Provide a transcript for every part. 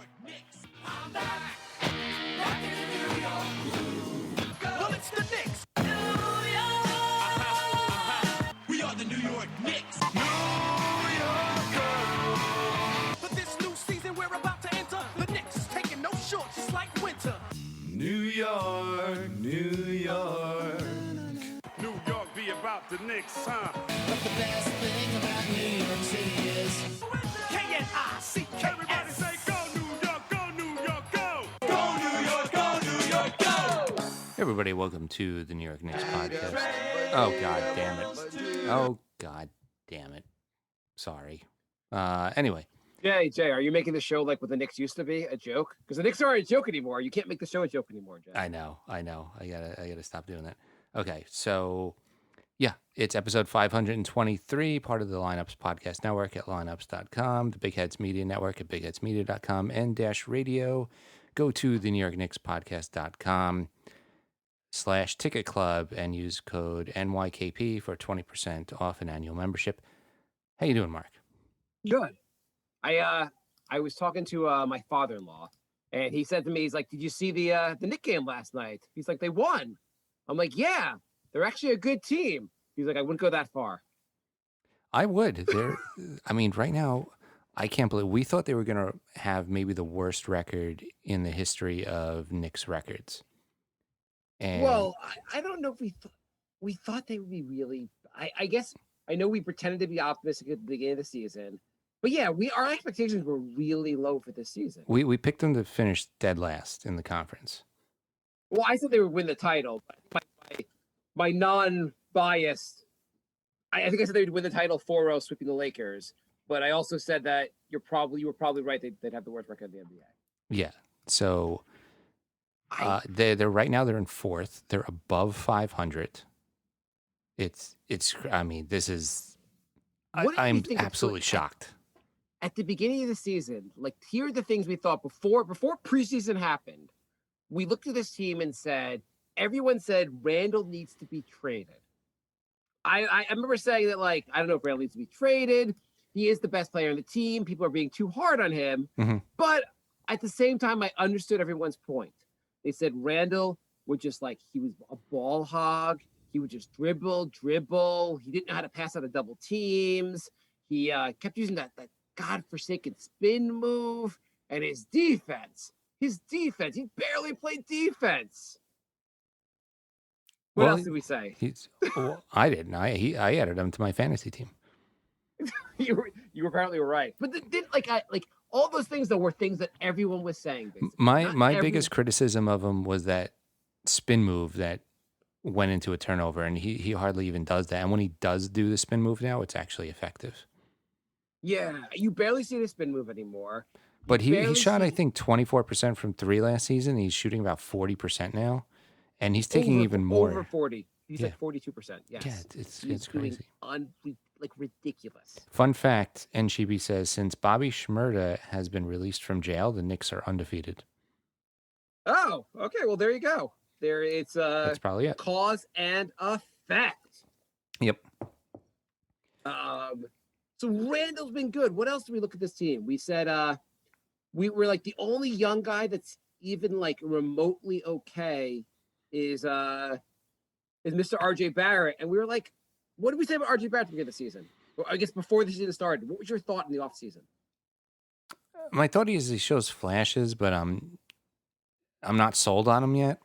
York Knicks. I'm back. Back in New York. Well, it's the Knicks. New York. We are the New York Knicks. New York. For this new season we're about to enter, the Knicks is taking no shorts, just like winter. New York, New York. New York be about the Knicks, huh? But the best thing about New York City is K-N-I-C-K-S. Everybody say go New York, go New York, go! Go New York, go New York, go! Hey everybody, welcome to the New York Knicks podcast. Oh, God damn it. Oh, God damn it. Sorry. Anyway. Jay, are you making the show like what the Knicks used to be, a joke? Because the Knicks aren't a joke anymore. You can't make the show a joke anymore, Jay. I know. I gotta stop doing that. Okay, so yeah, it's episode 523, part of the Lineups Podcast Network at lineups.com, the Big Heads Media Network at bigheadsmedia.com, and Dash Radio. Go to the New York Knicks podcast.com/ticket club and use code NYKP for 20% off an annual membership. How you doing, Mark? Good. I was talking to my father-in-law, and he said to me, he's like, "Did you see the Knicks game last night?" He's like, "They won." I'm like, "Yeah, they're actually a good team." He's like, "I wouldn't go that far." I would. I mean, right now, I can't believe we thought they were going to have maybe the worst record in the history of Knicks records. And Well, I don't know if we thought they would be really. I guess I know we pretended to be optimistic at the beginning of the season, but yeah, our expectations were really low for this season. we picked them to finish dead last in the conference. Well, I said they would win the title, but my non-biased, I think I said they would win the title 4-0, sweeping the Lakers. But I also said that you were probably right. They'd have the worst record in the NBA. Yeah. So they're right now they're in fourth. They're above 500. It's. I mean, this is. What did we I'm think absolutely shocked. At the beginning of the season, like, here are the things we thought before preseason happened. We looked at this team and said, everyone said Randle needs to be traded. I remember saying that, like, I don't know if Randle needs to be traded. He is the best player on the team. People are being too hard on him. Mm-hmm. But at the same time, I understood everyone's point. They said Randle would just, like, he was a ball hog. He would just dribble. He didn't know how to pass out of double teams. He kept using that godforsaken spin move. And his defense, he barely played defense. What else did we say? I didn't. I added him to my fantasy team. you apparently were right. But all those things though were things that everyone was saying. Basically. My biggest criticism of him was that spin move that went into a turnover, and he hardly even does that. And when he does do the spin move now, it's actually effective. Yeah, you barely see the spin move anymore. But he shot, I think, 24% from three last season. He's shooting about 40% now, and he's taking even more. Over 40. He's like 42%. Yes. Yeah, it's crazy. Ridiculous. Fun fact, NCB says, since Bobby Shmurda has been released from jail, the Knicks are undefeated. Oh, okay. Well, there you go. That's probably it. Cause and effect. Yep. So Randle's been good. What else do we look at this team? We said we were like the only young guy that's even like remotely okay is Mr. RJ Barrett. And we were like, what did we say about RJ Barrett at the beginning of the season? Well, I guess before the season started. What was your thought in the offseason? My thought is he shows flashes, but I'm not sold on him yet.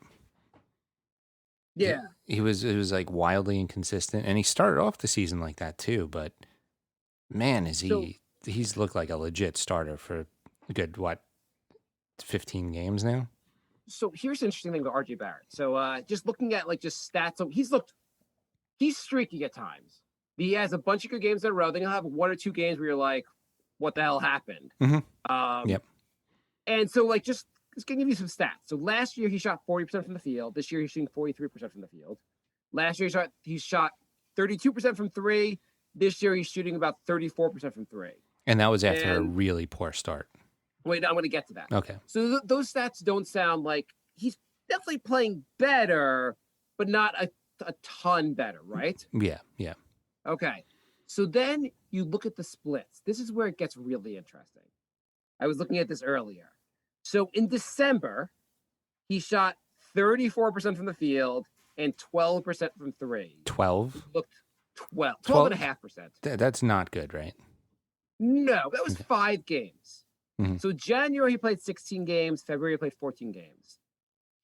Yeah. He was like wildly inconsistent, and he started off the season like that too, but man, he's looked like a legit starter for a good 15 games now. So here's the interesting thing about RJ Barrett. So just looking at like just stats, so he's streaky at times. He has a bunch of good games in a row. Then he'll have one or two games where you're like, what the hell happened? Mm-hmm. Yep. And so like just gonna give you some stats. So last year he shot 40% from the field. This year he's shooting 43% from the field. Last year he shot 32% from three. This year he's shooting about 34% from three. And that was after a really poor start. Wait, I'm going to get to that. Okay. So those stats don't sound like he's definitely playing better, but not a ton better, right? Yeah. Okay. So then you look at the splits. This is where it gets really interesting. I was looking at this earlier. So in December, he shot 34% from the field and 12% from three. 12? Looked 12.5%. That's not good, right? No, that was Okay. 5 games. Mhm. So January he played 16 games. February he played 14 games.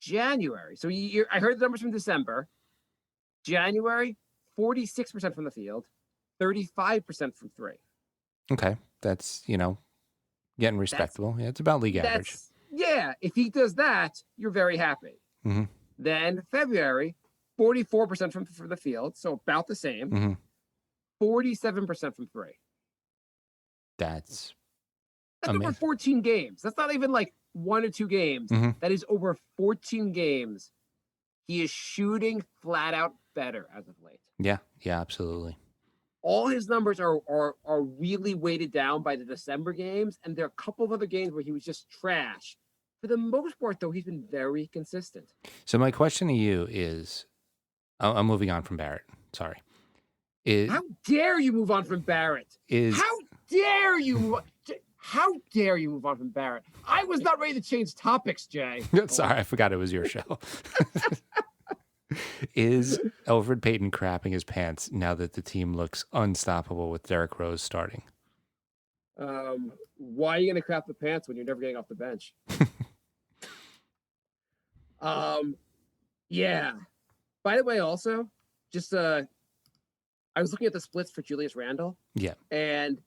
January. So I heard the numbers from December. January, 46% from the field, 35% from three. Okay. That's, getting respectable. Yeah, it's about league average. Yeah. If he does that, you're very happy. Mhm. Then February, 44% from the field, so about the same. Mhm. 47% from three. That's That's over amazing. 14 games. That's not even like 1 or 2 games. Mhm. That is over 14 games. He is shooting flat out better as of late. Yeah, absolutely. All his numbers are really weighted down by the December games, and there are a couple of other games where he was just trash. For the most part, though, he's been very consistent. So my question to you is, I'm moving on from Barrett. Sorry. How dare you move on from Barrett? How dare you? How dare you move on from Barrett? I was not ready to change topics, Jay. Sorry, I forgot it was your show. Is Elfrid Payton crapping his pants now that the team looks unstoppable with Derrick Rose starting? Why are you gonna crap the pants when you're never getting off the bench? Yeah. By the way, also, just I was looking at the splits for Julius Randle. Yeah. And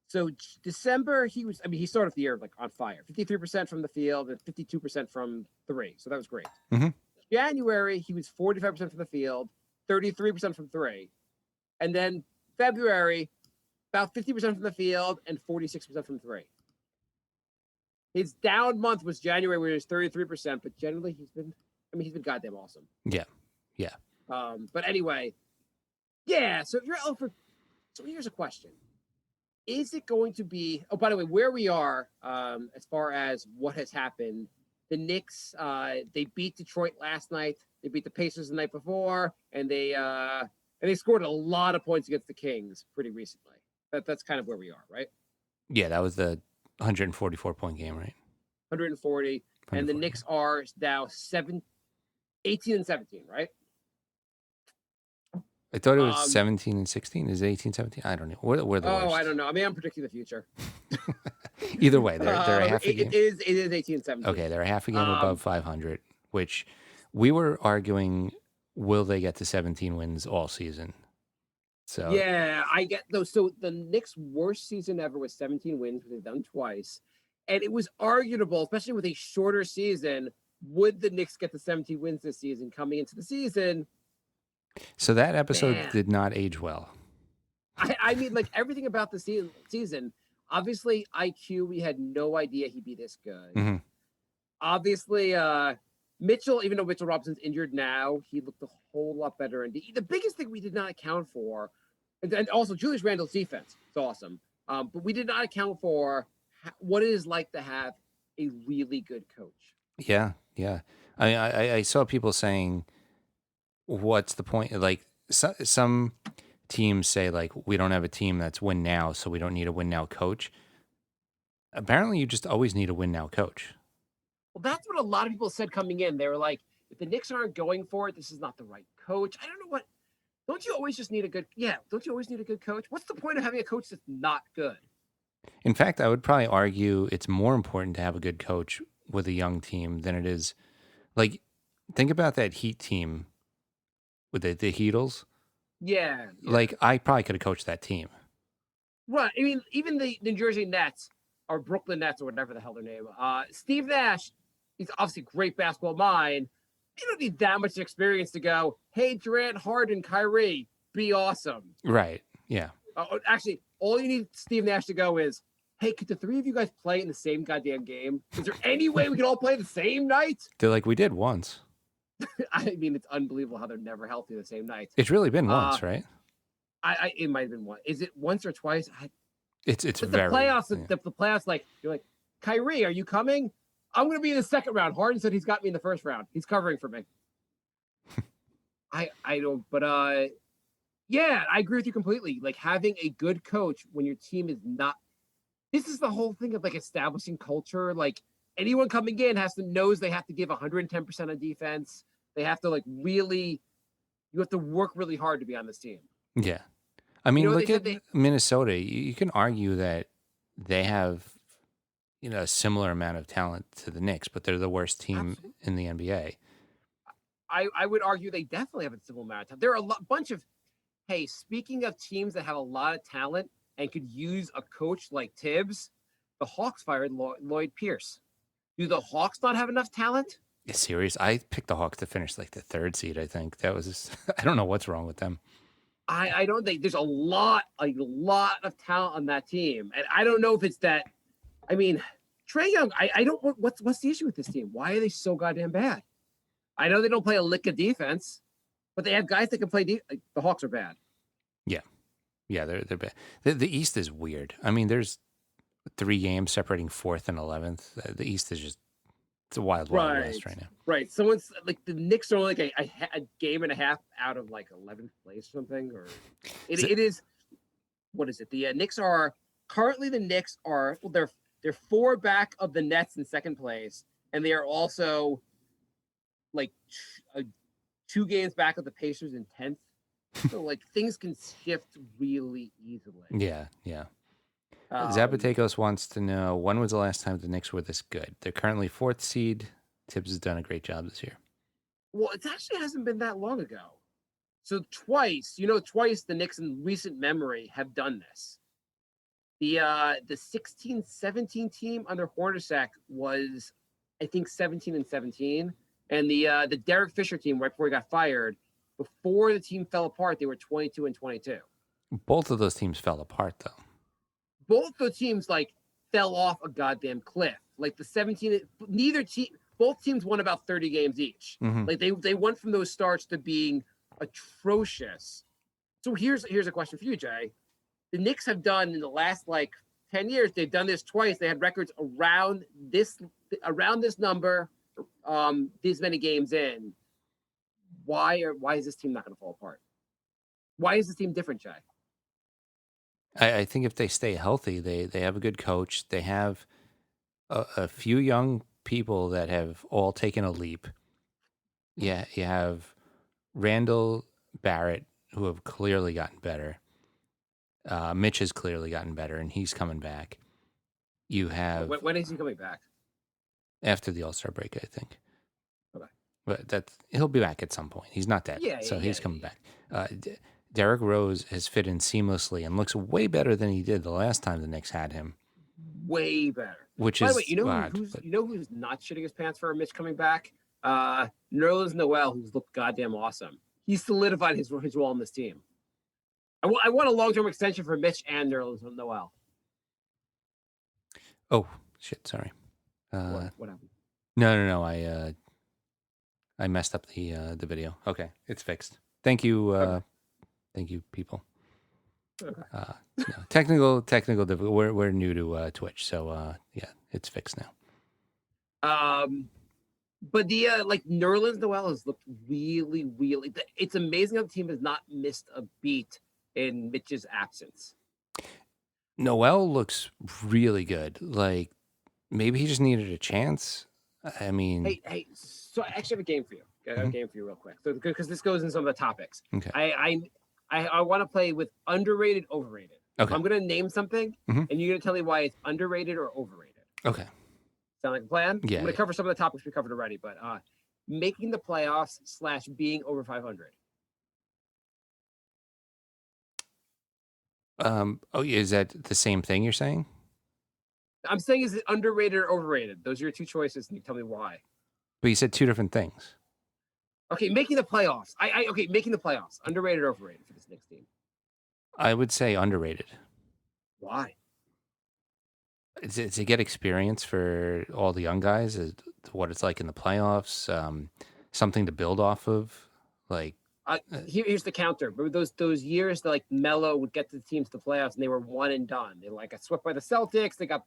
so December, he started the year like on fire. 53% from the field and 52% from three. So that was great. Mhm. January, he was 45% from the field, 33% from three. And then February, about 50% from the field and 46% from three. His down month was January, where he was 33%, but generally he's been goddamn awesome. Yeah. But anyway, yeah. So if you're Elfrid, so here's a question: is it going to be? Oh, by the way, where we are as far as what has happened, the Knicks they beat Detroit last night. They beat the Pacers the night before, and they scored a lot of points against the Kings pretty recently. That's kind of where we are, right? Yeah, that was the 144-point game, right? 140, and the Knicks are now 18 and 17, right? I thought it was 17 and 16. Is it 18, 17? I don't know. We're the worst. I don't know. I mean, I'm predicting the future. Either way, they're a half a game. It is 18 and 17. Okay, they're a half a game above 500, which we were arguing, will they get to 17 wins all season? So yeah, I get those. So the Knicks' worst season ever was 17 wins, which they've done twice. And it was arguable, especially with a shorter season, would the Knicks get to 17 wins this season coming into the season? So that episode did not age well. I mean, like everything about the season, obviously IQ, we had no idea he'd be this good. Mm-hmm. Obviously, Mitchell, even though Mitchell Robinson's injured now, he looked a whole lot better. And the biggest thing we did not account for, and also Julius Randle's defense, it's awesome. But we did not account for what it is like to have a really good coach. Yeah. I saw people saying, what's the point? Like some teams say, like, we don't have a team that's win now, so we don't need a win now coach. Apparently, you just always need a win now coach. Well, that's what a lot of people said coming in. They were like, if the Knicks aren't going for it, this is not the right coach. I don't know what. Don't you always just need a good? Yeah, don't you always need a good coach? What's the point of having a coach that's not good? In fact, I would probably argue it's more important to have a good coach with a young team than it is. Like, think about that Heat team with the Heatles. Yeah. Like, I probably could have coached that team. Right. I mean, even the New Jersey Nets or Brooklyn Nets or whatever the hell their name. Steve Nash, he's obviously a great basketball mind. You don't need that much experience to go, hey, Durant, Harden, Kyrie, be awesome. Right. Yeah. Actually, all you need Steve Nash to go is, hey, could the three of you guys play in the same goddamn game? Is there any way we can all play the same night? They're like, we did once. I mean, it's unbelievable how they're never healthy the same night. It's really been once, right? It might have been one. Is it once or twice? It's very. The playoffs. Yeah. The playoffs. Like you're like, Kyrie, are you coming? I'm going to be in the second round. Harden said he's got me in the first round. He's covering for me. I don't. But yeah, I agree with you completely. Like having a good coach when your team is not. This is the whole thing of like establishing culture. Like anyone coming in knows they have to give 110% on defense. They have to you have to work really hard to be on this team. Yeah. I mean, look they at Minnesota. You can argue that they have, a similar amount of talent to the Knicks, but they're the worst team in the NBA. I would argue they definitely have a similar amount of talent. There are bunch of, hey, speaking of teams that have a lot of talent and could use a coach like Tibbs, the Hawks fired Lloyd Pierce. Do the Hawks not have enough talent? Yeah, serious. I picked the Hawks to finish the 3rd seed. I think that was just, I don't know what's wrong with them. I don't think there's a lot of talent on that team, and I don't know if it's that. I mean, Trae Young. I don't. What's the issue with this team? Why are they so goddamn bad? I know they don't play a lick of defense, but they have guys that can play. The Hawks are bad. Yeah, they're bad. The East is weird. I mean, there's 3 games separating 4th and 11th. The East is just, it's a wild west right now. Right. Someone's the Knicks are only a game and a half out of 11th place or something. Or it is. What is it? The Knicks are currently they're 4 back of the Nets in 2nd place, and they are also 2 games back of the Pacers in 10th. So things can shift really easily. Yeah. Zapatekos wants to know, when was the last time the Knicks were this good? They're currently 4th seed. Tibbs has done a great job this year. Well, it actually hasn't been that long ago. So twice the Knicks in recent memory have done this. The 16-17 team under Hornacek was, I think, 17-17, and the Derek Fisher team right before he got fired, before the team fell apart, they were 22-22. Both of those teams fell apart, though. Both the teams fell off a goddamn cliff. The 17, both teams won about 30 games each. Mm-hmm. They went from those starts to being atrocious. So here's a question for you, Jay. The Knicks have done in the last 10 years, they've done this twice. They had records around this number, this many games in. Why is this team not going to fall apart? Why is this team different, Jay? I think if they stay healthy, they have a good coach. They have a few young people that have all taken a leap. Yeah, you have Randle, Barrett, who have clearly gotten better. Mitch has clearly gotten better, and he's coming back. You have... When is he coming back? After the All Star break, I think. Okay. But he'll be back at some point. He's not dead, he's coming back. Derrick Rose has fit in seamlessly and looks way better than he did the last time the Knicks had him. Way better. Which By is the way, who's not shitting his pants for Mitch coming back? Nerlens Noel, who's looked goddamn awesome. He's solidified his role on this team. I want a long-term extension for Mitch and Nerlens Noel. Oh shit! Sorry. What happened? No. I messed up the video. Okay, it's fixed. Thank you. Okay. Thank you, people. Okay. No, technical difficulty. We're new to Twitch, so yeah, it's fixed now. But the Nerlens Noel has looked really, really. It's amazing how the team has not missed a beat in Mitch's absence. Noel looks really good. Maybe he just needed a chance. I mean, hey. So I actually have a game for you. I have a game for you real quick. So because this goes in some of the topics. Okay. I want to play with underrated, overrated. Okay. I'm going to name something, and you're going to tell me why it's underrated or overrated. Okay. Sound like a plan? Yeah. I'm going to cover some of the topics we covered already, but making the playoffs / being over 500. Is that the same thing you're saying? I'm saying is it underrated or overrated? Those are your two choices, and you tell me why. But you said 2 different things. Okay, making the playoffs. Making the playoffs. Underrated or overrated for this Knicks team? I would say underrated. Why? To get experience for all the young guys, what it's like in the playoffs, something to build off of. Here's the counter. Remember those years that Melo would get the teams to the playoffs and they were one and done. They got swept by the Celtics. They got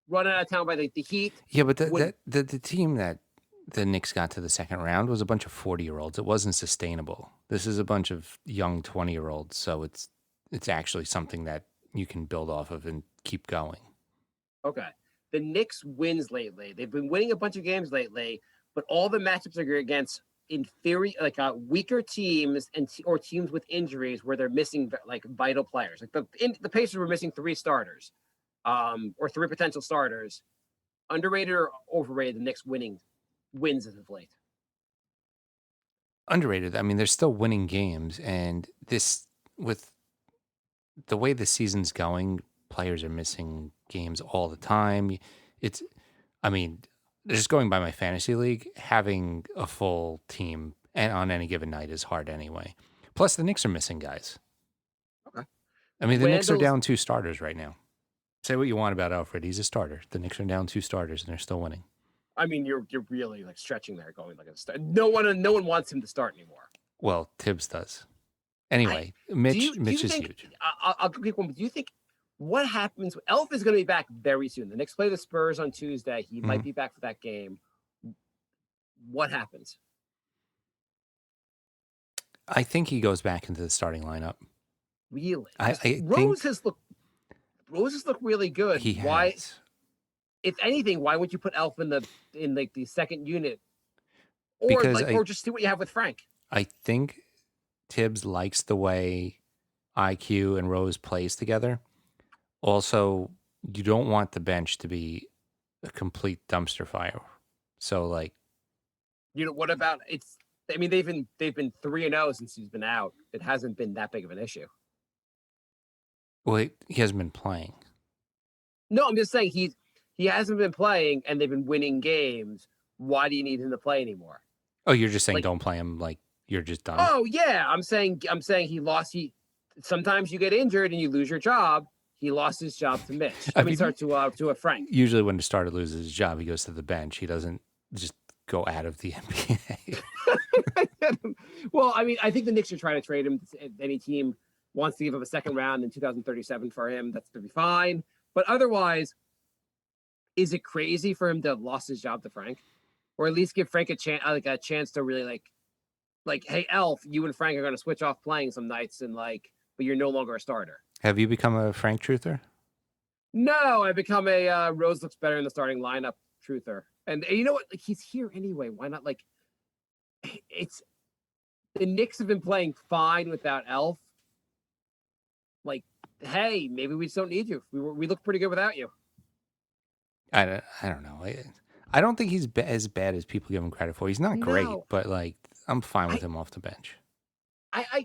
run out of town by the Heat. Yeah, but the team that the Knicks got to the second round was a bunch of 40-year-olds. It wasn't sustainable. This is a bunch of young 20-year-olds, so it's actually something that you can build off of and keep going. Okay. the Knicks wins lately. They've been winning a bunch of games lately, but all the matchups are against inferior, like weaker teams or teams with injuries where they're missing like vital players. Like the Pacers were missing 3 starters, or 3 potential starters. Underrated or overrated? The Knicks wins as of late. Underrated. I mean, they're still winning games, and this with the way the season's going, players are missing games all the time. It's, I mean, just going by my fantasy league, having a full team and on any given night is hard anyway. Plus, the Knicks are missing guys. Okay. I mean, the Knicks are Randle's- down 2 starters right now. Say what you want about Alfred, he's a starter. The Knicks are down 2 starters, and they're still winning. I mean, you're really like stretching there, going like a start. No one wants him to start anymore. Well, Tibbs does. Anyway, Mitch is think, huge. I'll pick one. But do you think what happens? Elf is going to be back very soon. The Knicks play the Spurs on Tuesday. He might be back for that game. What happens? I think he goes back into the starting lineup. Really? I Rose think has looked really good. he Why? has. If anything, why would you put Elf in like the second unit, or Because or just see what you have with Frank? I think Tibbs likes the way IQ and Rose plays together. Also, you don't want the bench to be a complete dumpster fire. So, like, What about it's? I mean, they've been 3-0 since he's been out. It hasn't been that big of an issue. well, he hasn't been playing. No, I'm just saying he hasn't been playing, and they've been winning games. Why do you need him to play anymore? Oh, you're just saying Like- don't play him. Like you're just done. Oh yeah, I'm saying he lost. Sometimes you get injured and you lose your job. He lost his job to Mitch. I I mean, mean- sorry, to a Frank. Usually, when the starter loses his job, he goes to the bench. He doesn't just go out of the NBA. Well, I mean, I think the Knicks are trying to trade him. If any team wants to give him a second round in 2037 for him, that's going to be fine. But otherwise, is it crazy for him to have lost his job to Frank, or at least give Frank a chance to really like, hey, Elf, you and Frank are going to switch off playing some nights, and but you're no longer a starter. Have you become a Frank truther? No, I become a Rose looks better in the starting lineup truther. And you know what? Like, he's here anyway. Why not? Like, it's the Knicks have been playing fine without Elf. Like, hey, maybe we just don't need you. We look pretty good without you. I don't know. I don't think he's as bad as people give him credit for. He's not great, No. but like I'm fine with him off the bench.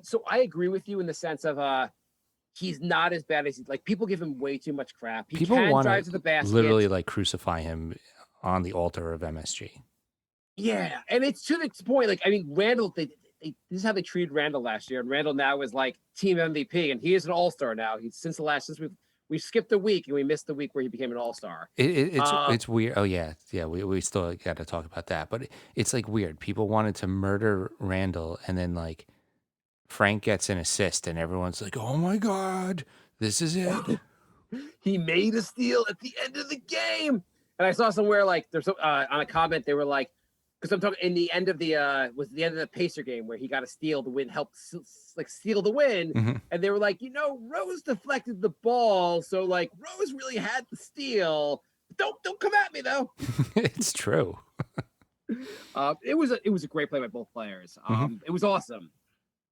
So I agree with you in the sense of he's not as bad as like people give him way too much crap. He People can want drive to to the basket. literally like crucify him on the altar of MSG. Yeah, and it's to the point. Like, I mean, Randle. This is how they treated Randle last year, and Randle now is like team MVP, and he is an All Star now. He's since we skipped a week and we missed the week where he became an All Star. It's weird. Oh yeah. We still got to talk about that, but it's like weird. People wanted to murder Randall, and then like Frank gets an assist, and everyone's like, "Oh my god, this is it." He made a steal at the end of the game, and I saw somewhere like there's on a comment they were like, because I'm talking in the end of the Pacer game where he got a steal to win, helped steal the win, Mhm. and they were like, Rose deflected the ball, so like Rose really had the steal. Don't come at me though. It's true. It was a great play by both players. It was awesome.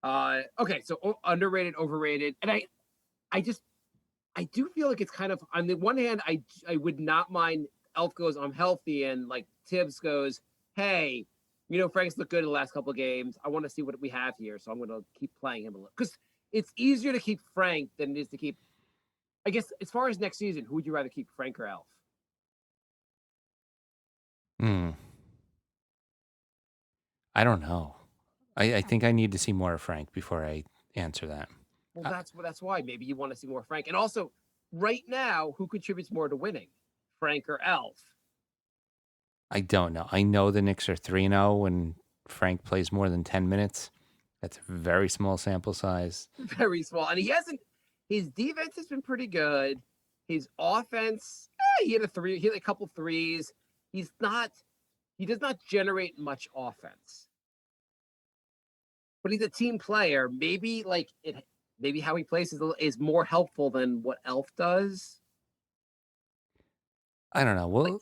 Okay, so underrated, overrated, and I do feel like it's kind of on the one hand, I would not mind Elf goes, I'm healthy, and like Tibbs goes, hey, Frank's looked good in the last couple of games. I want to see what we have here, so I'm going to keep playing him a little because it's easier to keep Frank than it is to keep. I guess as far as next season, who would you rather keep, Frank or Elf? I don't know. I think I need to see more of Frank before I answer that. Well, that's why maybe you want to see more Frank, and also right now, who contributes more to winning, Frank or Elf? I don't know. I know the Knicks are 3-0 when Frank plays more than 10 minutes. That's a very small sample size. Very small, and his defense has been pretty good. His offense, he had a couple threes. He does not generate much offense, but he's a team player. Maybe maybe how he plays is more helpful than what Elf does. I don't know. Well,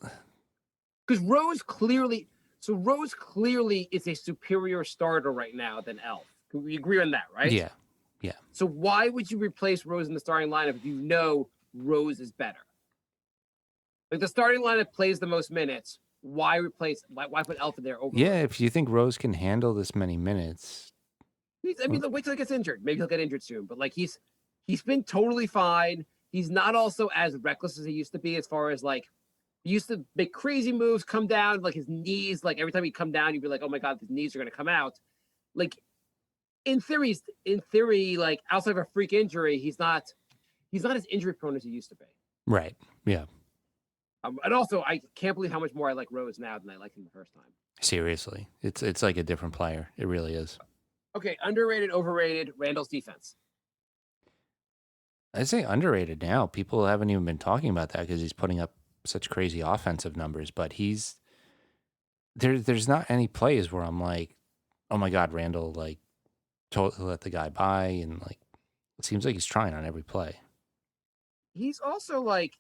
Because Rose clearly is a superior starter right now than Elf. Can we agree on that, right? yeah. Yeah. So why would you replace Rose in the starting lineup if you know Rose is better? Like the starting lineup plays the most minutes. Why put Elf in there over? Yeah, Rose? if you think Rose can handle this many minutes. Look, wait till he gets injured. Maybe he'll get injured soon. But like he's been totally fine. He's not also as reckless as he used to be, as far as like he used to make crazy moves, come down, like his knees, like every time he'd come down, you'd be like, oh my God, his knees are gonna come out. Like in theory, like outside of a freak injury, he's not as injury prone as he used to be. Right. Yeah. And also, I can't believe how much more I like Rose now than I liked him the first time. Seriously. It's like a different player. It really is. Okay, underrated, overrated, Randle's defense. I'd say underrated now. People haven't even been talking about that because he's putting up such crazy offensive numbers, but there's not any plays where I'm like, oh my God, Randle like totally let the guy by, and like it seems like he's trying on every play. He's also like,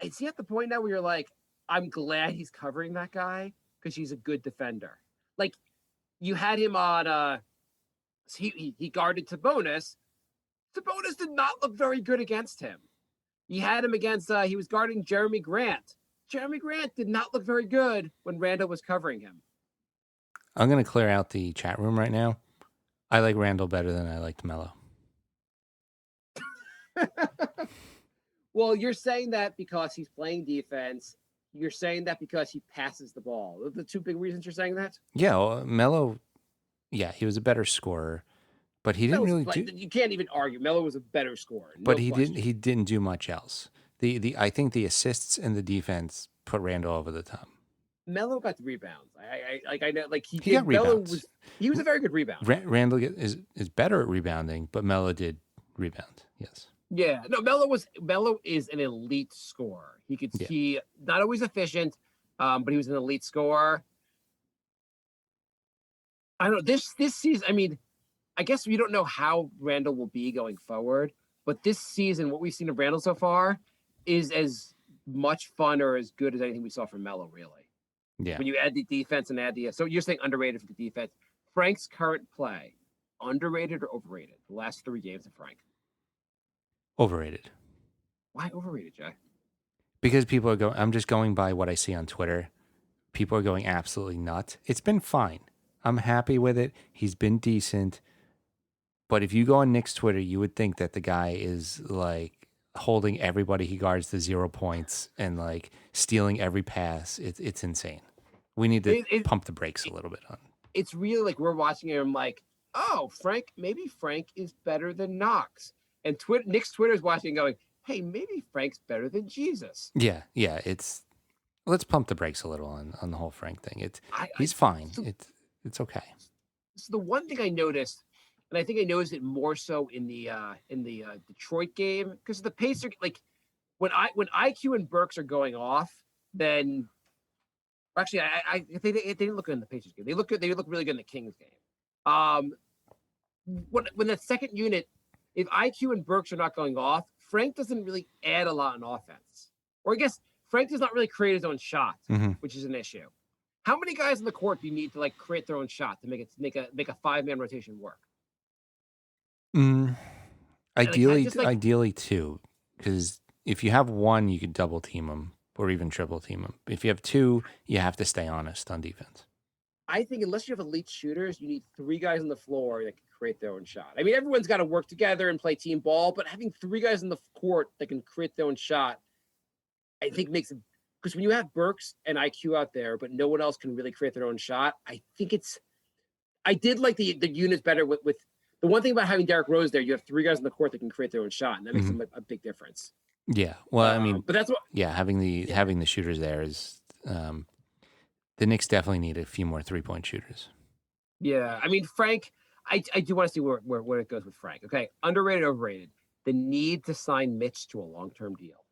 is he at the point now where you're like, I'm glad he's covering that guy because he's a good defender. Like you had him on he guarded Sabonis. Sabonis did not look very good against him. You had him against he was guarding Jeremy Grant. Jeremy Grant did not look very good when Randle was covering him. I'm gonna clear out the chat room right now. I like Randle better than I liked Melo. Well, you're saying that because he's playing defense. You're saying that because he passes the ball. Those are the two big reasons you're saying that? Yeah, well, Melo, yeah, he was a better scorer, but he didn't really do. You can't even argue. Melo was a better scorer. But he didn't do much else. I think the assists and the defense put Randle over the top. Melo got the rebounds. I know like he got rebounds. He was a very good rebounder. Randle is better at rebounding, but Melo did rebound. Yes. Yeah, no, Melo is an elite scorer. He not always efficient, but he was an elite scorer. I don't know this season. I mean, I guess we don't know how Randle will be going forward, but this season, what we've seen of Randle so far is as much fun or as good as anything we saw from Melo, really. Yeah. When you add the defense and add so you're saying underrated for the defense. Frank's current play, underrated or overrated? The last 3 games of Frank. Overrated. Why overrated, Jay? Because people are going. I'm just going by what I see on Twitter. People are going absolutely nuts. It's been fine. I'm happy with it. He's been decent. But if you go on Knicks Twitter, you would think that the guy is like holding everybody he guards to 0 points and like stealing every pass. It's insane. We need to pump the brakes a little bit on. It's really like we're watching him like, oh, maybe Frank is better than Knox. And Knicks Twitter is watching going, hey, maybe Frank's better than Jesus. Yeah. Let's pump the brakes a little on the whole Frank thing. He's fine. It's okay. So the one thing I noticed, and I think I noticed it more so in the Detroit game, because the Pacers, like when IQ and Burks are going off, then actually they didn't look good in the Pacers game. They look good. They look really good in the Kings game. When the second unit, if IQ and Burks are not going off, Frank doesn't really add a lot in offense. Or I guess Frank does not really create his own shot, which is an issue. How many guys in the court do you need to like create their own shot to make a 5-man rotation work? Ideally 2, because if you have 1, you could double team them or even triple team them. If you have 2, you have to stay honest on defense. I think unless you have elite shooters, you need 3 guys on the floor that can create their own shot. I mean, everyone's got to work together and play team ball, but having 3 guys in the court that can create their own shot, I think makes it, because when you have Burks and IQ out there, but no one else can really create their own shot, I think I did like the units better with the one thing about having Derrick Rose there, you have 3 guys in the court that can create their own shot, and that makes them a big difference. Yeah. Well, I mean, but that's what. Yeah, having the shooters there is. The Knicks definitely need a few more 3-point shooters. Yeah, I mean Frank. I do want to see where it goes with Frank. Okay, underrated, overrated. The need to sign Mitch to a long-term deal.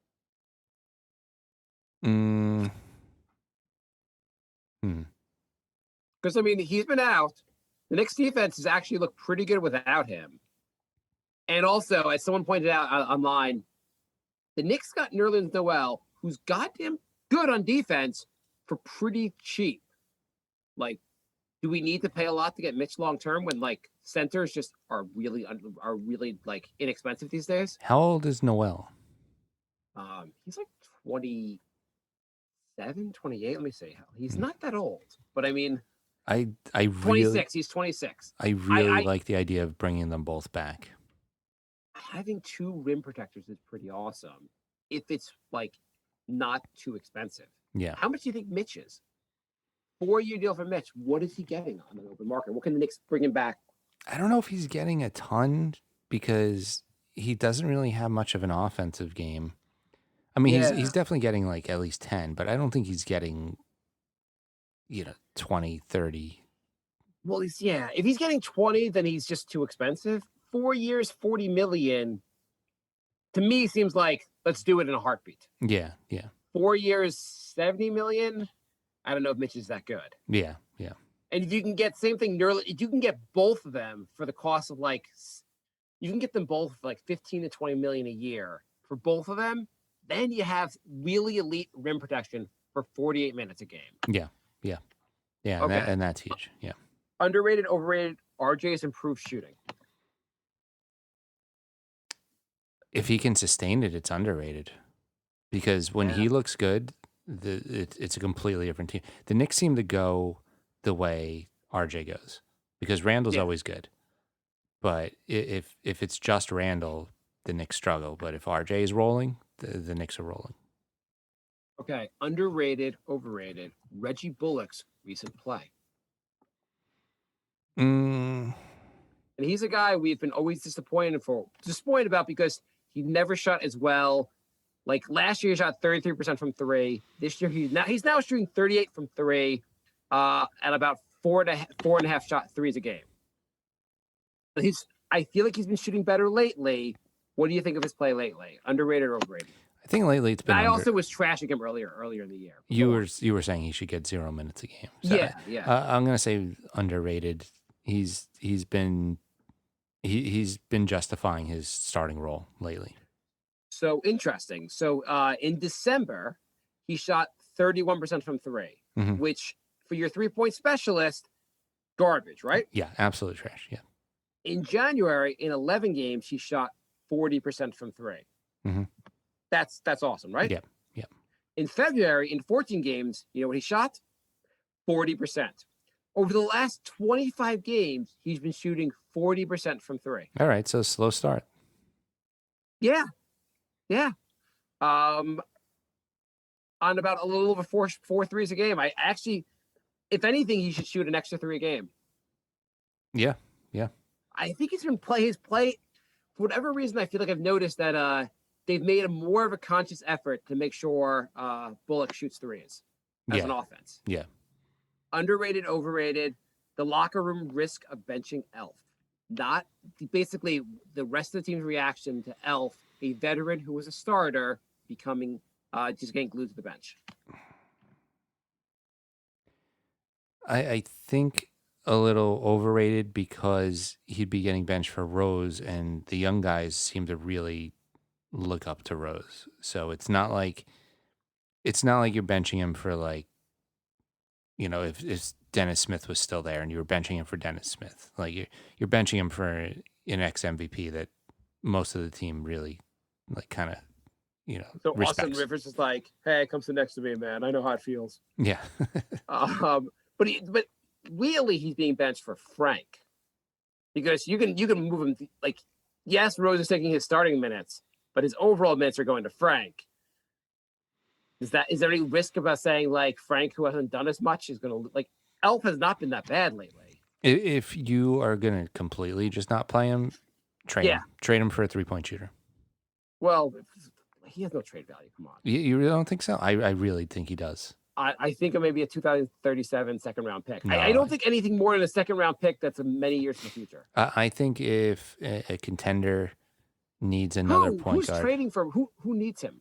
Because I mean he's been out. The Knicks defense has actually looked pretty good without him. And also, as someone pointed out online, the Knicks got Nerlens Noel, who's goddamn good on defense for pretty cheap. Like, do we need to pay a lot to get Mitch long term when like centers just are really like inexpensive these days? How old is Noel? He's like 27, 28. Let me see. He's not that old, but I mean, I really 26. He's 26. I really like the idea of bringing them both back. Having 2 rim protectors is pretty awesome if it's like not too expensive. Yeah. How much do you think Mitch is? 4-year deal for Mitch. What is he getting on the open market? What can the Knicks bring him back? I don't know if he's getting a ton because he doesn't really have much of an offensive game. I mean, he's definitely getting like at least 10, but I don't think he's getting 20, 30. Well, if he's getting 20, then he's just too expensive. 4 years, 40 million, to me seems like let's do it in a heartbeat. Yeah. 4 years, 70 million. I don't know if Mitch is that good. Yeah. And if you can get same thing, if you can get both of them for the cost of like, you can get them both for like 15 to 20 million a year for both of them, then you have really elite rim protection for 48 minutes a game. Yeah. Okay. And that's huge. Yeah. Underrated, overrated, RJ's improved shooting. If he can sustain it, it's underrated. Because when he looks good, it's a completely different team. The Knicks seem to go the way RJ goes because Randle's always good. But if it's just Randle, the Knicks struggle. But if RJ is rolling, the Knicks are rolling. Okay, underrated, overrated. Reggie Bullock's recent play. And he's a guy we've been always disappointed about because he never shot as well. Like last year, he shot 33% from 3. This year, he's now shooting 38 from 3, at about 4.5 shot threes a game. I feel like he's been shooting better lately. What do you think of his play lately? Underrated or overrated? I think lately it's been. I also was trashing him earlier in the year. You were saying he should get 0 minutes a game. So yeah. I'm gonna say underrated. He's been justifying his starting role lately. So interesting. So in December, he shot 31% from 3, which for your 3-point specialist, garbage, right? Yeah, absolute trash. Yeah. In January, in 11 games, he shot 40% from 3. That's awesome, right? Yeah. In February, in 14 games, you know what he shot? 40%. Over the last 25 games, he's been shooting 40% from 3. All right, so slow start. Yeah. On about a little over four threes a game. I actually, if anything, he should shoot an extra 3 a game. Yeah. I think his play. For whatever reason, I feel like I've noticed that they've made more of a conscious effort to make sure Bullock shoots threes as an offense. Yeah. Underrated, overrated. The locker room risk of benching Elf. Not basically the rest of the team's reaction to Elf, a veteran who was a starter, becoming just getting glued to the bench. I think a little overrated because he'd be getting benched for Rose, and the young guys seem to really look up to Rose. So it's not like you're benching him for like, if Dennis Smith was still there and you were benching him for Dennis Smith, like you're benching him for an ex MVP that most of the team really like kind of, So respects. Austin Rivers is like, hey, come sit next to me, man. I know how it feels. Yeah. But really, he's being benched for Frank because you can move him. Like, yes, Rose is taking his starting minutes, but his overall minutes are going to Frank. Is there any risk about saying like Frank, who hasn't done as much, is going to like Elf has not been that bad lately? If you are going to completely just not play him, trade him. Trade him for a 3-point shooter. Well, he has no trade value. Come on. You really don't think so? I really think he does. I think it may be a 2037 second round pick. No. I don't think anything more than a second round pick that's many years in the future. I think if a contender needs another point guard. Who's trading for who needs him?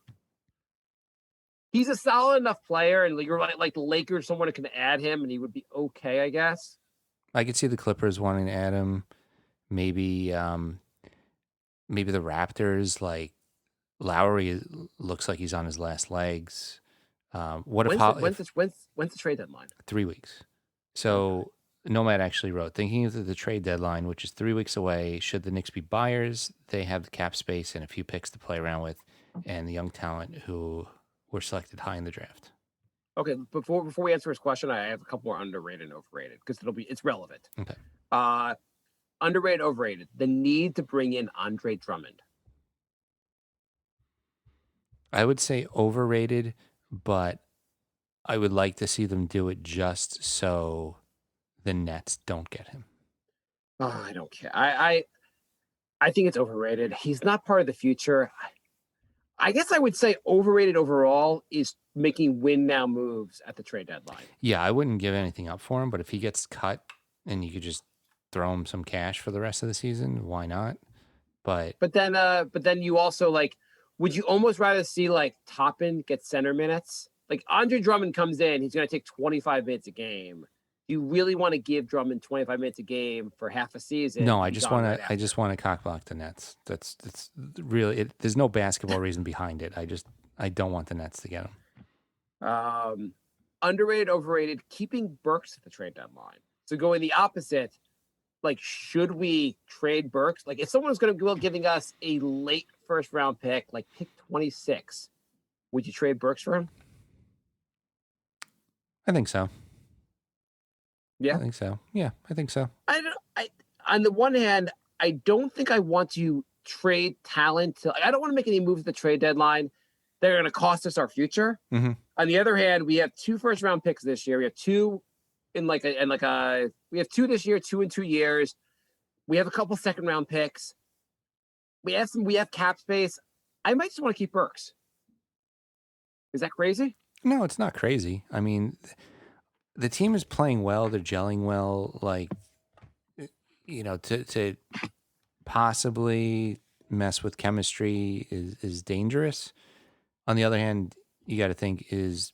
He's a solid enough player, and you're like the Lakers, someone who can add him, and he would be okay, I guess. I could see the Clippers wanting to add him. Maybe the Raptors Lowry looks like he's on his last legs. What if, When's the trade deadline? 3 weeks? So Nomad actually wrote, thinking of the trade deadline, which is 3 weeks away, should the Knicks be buyers, they have the cap space and a few picks to play around with, and the young talent who were selected high in the draft. Okay, before we answer his question, I have a couple more underrated and overrated because it's relevant. Okay. Underrated, overrated. The need to bring in Andre Drummond. I would say overrated, but I would like to see them do it just so the Nets don't get him. Oh, I don't care. I think it's overrated. He's not part of the future. I guess I would say overrated overall is making win now moves at the trade deadline. Yeah, I wouldn't give anything up for him, but if he gets cut and you could just throw him some cash for the rest of the season, why not? But then you also would you almost rather see Toppin get center minutes? Like Andre Drummond comes in, he's going to take 25 minutes a game. Do you really want to give Drummond 25 minutes a game for half a season? No, I just want to cockblock the Nets. That's really it. There's no basketball reason behind it. I don't want the Nets to get him. Underrated, overrated, keeping Burks at the trade deadline. So going the opposite, should we trade Burks? If someone's going to be giving us a late first round pick, pick 26, would you trade Burks for him? I think so. Yeah, I think so. Yeah, I think so. On the one hand, I don't think I want to trade talent. I don't want to make any moves at the trade deadline. They're going to cost us our future. Mm-hmm. On the other hand, we have 2 first round picks this year. We have 2 we have 2 this year, 2 in 2 years. We have a couple second round picks. We have cap space. I might just want to keep Burks. Is that crazy? No, it's not crazy. I mean, the team is playing well. They're gelling well. To possibly mess with chemistry is dangerous. On the other hand, you got to think, is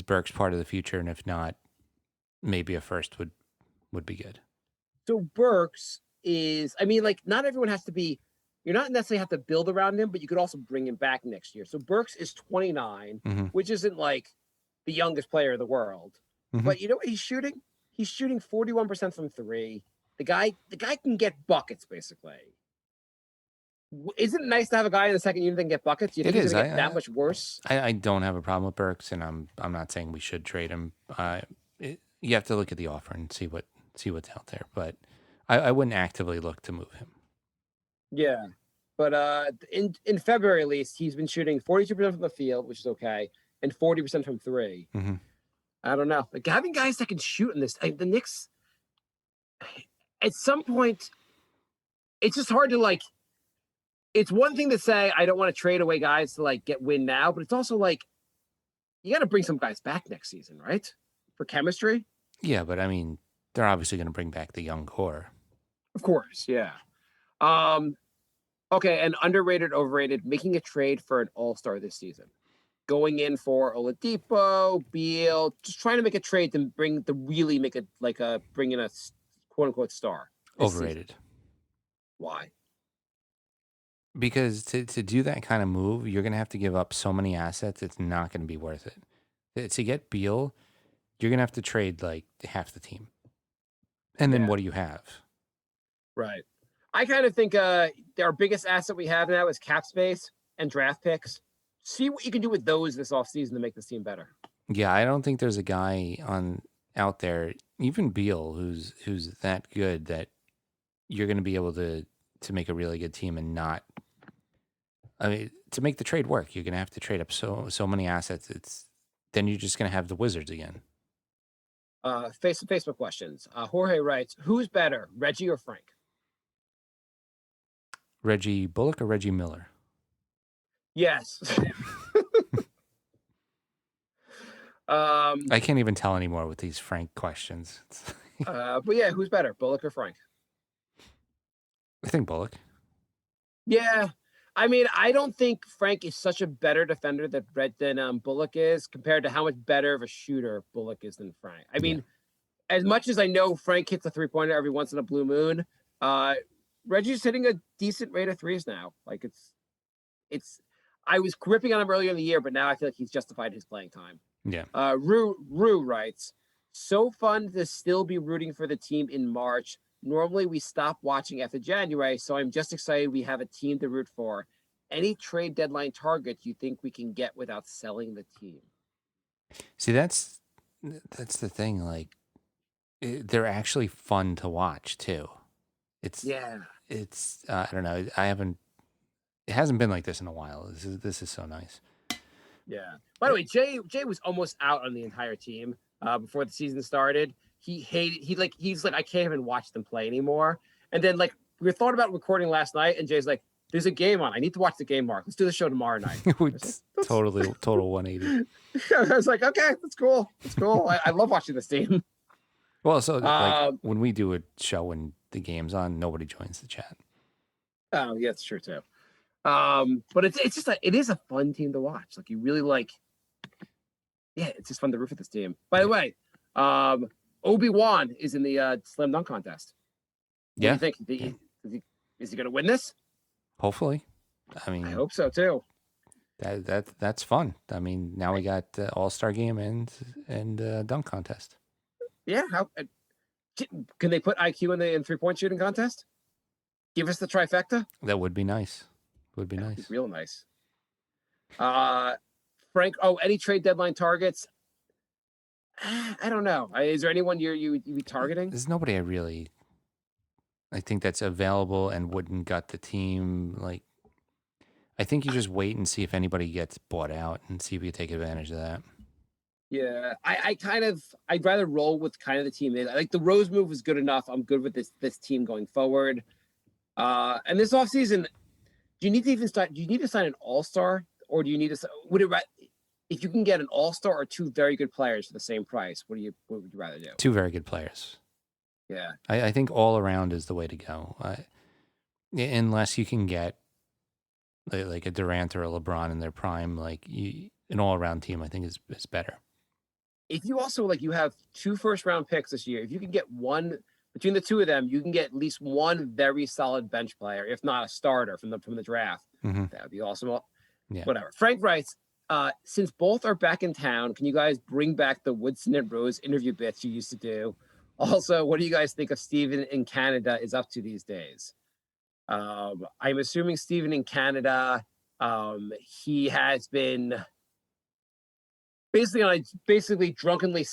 Burks part of the future? And if not, maybe a first would be good. So Burks is, not everyone has to be, you're not necessarily have to build around him, but you could also bring him back next year. So Burks is 29, Mm-hmm. which isn't the youngest player in the world. Mm-hmm. But you know what he's shooting? He's shooting 41% from 3. The guy can get buckets, basically. Isn't it nice to have a guy in the second unit that can get buckets? You think he's going to get that much worse? I don't have a problem with Burks, and I'm not saying we should trade him. You have to look at the offer and see what's out there. But I wouldn't actively look to move him. Yeah, but in February at least, he's been shooting 42% from the field, which is okay, and 40% from 3. Mm-hmm. I don't know. Having guys that can shoot in this, the Knicks, at some point, it's just hard to it's one thing to say, I don't want to trade away guys to get win now, but it's also you got to bring some guys back next season, right? For chemistry. Yeah, but I mean, they're obviously going to bring back the young core. Of course, yeah. Okay, and underrated, overrated, making a trade for an All Star this season. Going in for Oladipo, Beal, just trying to make a trade to bring in a quote unquote star. Overrated. Season. Why? Because to do that kind of move, you're going to have to give up so many assets. It's not going to be worth it. To get Beal, you're going to have to trade half the team. And then what do you have? Right. I kind of think our biggest asset we have now is cap space and draft picks. See what you can do with those this offseason to make this team better. Yeah, I don't think there's a guy out there, even Beal, who's that good that you're going to be able to make a really good team and not. I mean, to make the trade work, you're going to have to trade up so many assets. Then you're just going to have the Wizards again. Facebook questions. Jorge writes, "Who's better, Reggie or Frank?" Reggie Bullock or Reggie Miller? Yes. I can't even tell anymore with these Frank questions. But yeah, who's better, Bullock or Frank? I think Bullock. Yeah. I don't think Frank is such a better defender than Bullock is compared to how much better of a shooter Bullock is than Frank. As much as I know Frank hits a 3-pointer every once in a blue moon, Reggie's hitting a decent rate of threes now. I was gripping on him earlier in the year, but now I feel like he's justified his playing time. Yeah. Rue writes, so fun to still be rooting for the team in March. Normally we stop watching after January, so I'm just excited we have a team to root for. Any trade deadline targets you think we can get without selling the team? See, that's the thing. Like, they're actually fun to watch too. It's Yeah. I don't know. I haven't. It hasn't been like this in a while. This is so nice. Yeah. By the way, Jay was almost out on the entire team before the season started. He's like I can't even watch them play anymore. And then like we thought about recording last night, and Jay's like, "There's a game on. I need to watch the game, Mark. Let's do the show tomorrow night." Total 180. I was like, "Okay, that's cool. That's cool. I love watching this team." Well, so like when we do a show when the game's on, nobody joins the chat. Oh yeah, that's true too. But it's just it is a fun team to watch. Like you really like, yeah, it's just fun to root for this team. By the way, Obi-Wan is in the slam dunk contest. What Yeah. do you think? Is he going to win this? Hopefully. I mean, I hope so too. that's fun. I mean, now we got All Star game and dunk contest. Yeah. How can they put IQ in the 3-point shooting contest? Give us the trifecta. That would be nice. Would be nice. Real nice. Frank. Oh, any trade deadline targets? I don't know. Is there anyone you be targeting? There's nobody I think that's available and wouldn't gut the team. Like, I think you just wait and see if anybody gets bought out and see if you take advantage of that. Yeah, I'd rather roll with kind of the team. I like the Rose move was good enough. I'm good with this team going forward. And this offseason, do you need to sign an all-star, or do you need to if you can get an all-star or two very good players for the same price, what would you rather do? Two very good players. Yeah. I think all around is the way to go. Unless you can get like a Durant or a LeBron in their prime, an all-around team, I think is better. If you also you have 2 first-round picks this year, if you can get one between the two of them, you can get at least one very solid bench player, if not a starter from the draft. Mm-hmm. That would be awesome. Yeah. Whatever. Frank writes, since both are back in town, can you guys bring back the Woodson and Rose interview bits you used to do? Also, what do you guys think of Steven in Canada is up to these days? I'm assuming Steven in Canada, he has been basically drunkenly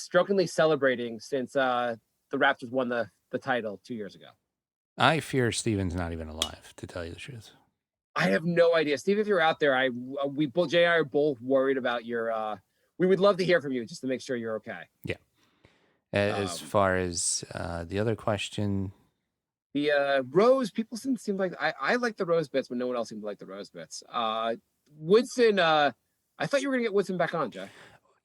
celebrating since the Raptors won the title 2 years ago. I fear Steven's not even alive, to tell you the truth. I have no idea. Steve, if you're out there, we both Jay and I are both worried about your we would love to hear from you just to make sure you're okay. Yeah. As far as the other question, the Rose, people seem like I like the Rose bits, but no one else seemed to like the Rose bits. Woodson, I thought you were gonna get Woodson back on, Jay.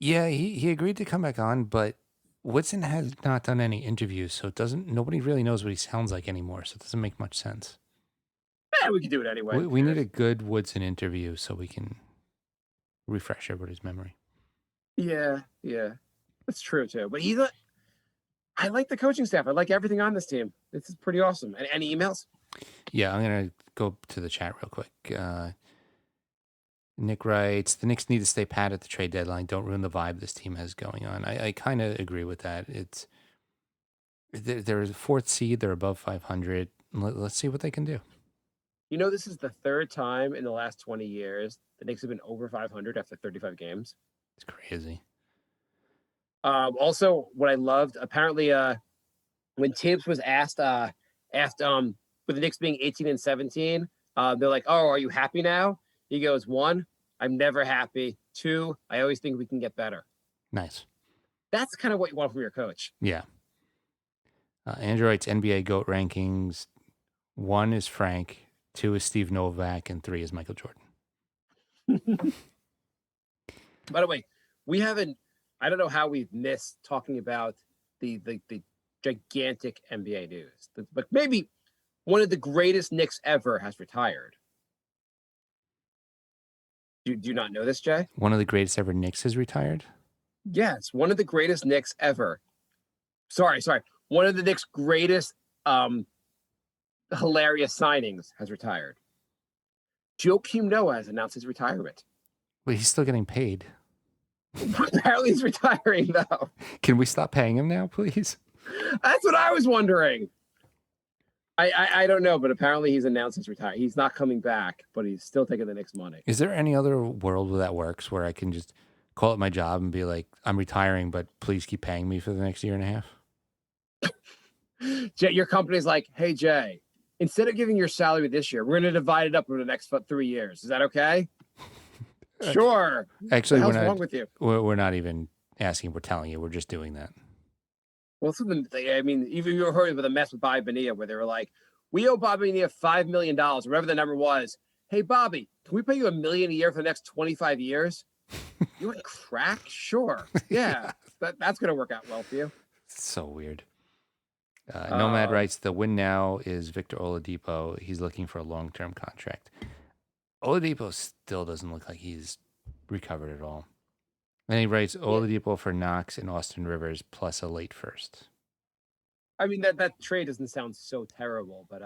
Yeah, he agreed to come back on, but Woodson has not done any interviews, so nobody really knows what he sounds like anymore, so it doesn't make much sense. Yeah, we can do it anyway. We need a good Woodson interview so we can refresh everybody's memory. Yeah, that's true too. But I like the coaching staff. I like everything on this team. This is pretty awesome. And any emails? Yeah, I'm gonna go to the chat real quick. Nick writes, the Knicks need to stay pat at the trade deadline. Don't ruin the vibe this team has going on. I kind of agree with that. They're the 4th seed. They're above 500. Let's see what they can do. You know, this is the 3rd time in the last 20 years the Knicks have been over 500 after 35 games. It's crazy. Also, what I loved, apparently, when Tibbs was asked, with the Knicks being 18 and 17, they're like, "Oh, are you happy now?" He goes, 1, I'm never happy. 2, I always think we can get better. Nice. That's kind of what you want from your coach. Yeah. Andrew writes NBA GOAT rankings. 1 is Frank, 2 is Steve Novak, and 3 is Michael Jordan. By the way, I don't know how we've missed talking about the gigantic NBA news. But maybe one of the greatest Knicks ever has retired. Do you not know this, Jay? One of the greatest ever Knicks has retired? Yes, one of the greatest Knicks ever. Sorry. One of the Knicks' greatest hilarious signings has retired. Joakim Noah has announced his retirement. Wait, he's still getting paid. Apparently he's retiring, though. Can we stop paying him now, please? That's what I was wondering. I don't know, but apparently he's announced his retirement. He's not coming back, but he's still taking the Knicks money. Is there any other world where that works where I can just call it my job and be like, I'm retiring, but please keep paying me for the next year and a half? Jay, your company's like, hey, Jay, instead of giving your salary this year, we're going to divide it up over the next 3 years. Is that okay? Sure. Actually, what the hell's wrong with you? We're not even asking. We're telling you. We're just doing that. Well, I mean, even you heard with a mess with Bobby Bonilla where they were like, we owe Bobby Bonilla $5 million, whatever the number was. Hey, Bobby, can we pay you $1 million a year for the next 25 years? You want crack? Sure. Yeah. That's going to work out well for you. It's so weird. Nomad writes, the win now is Victor Oladipo. He's looking for a long-term contract. Oladipo still doesn't look like he's recovered at all. And he writes Oladipo for Knox and Austin Rivers plus a late first. I mean, that trade doesn't sound so terrible, but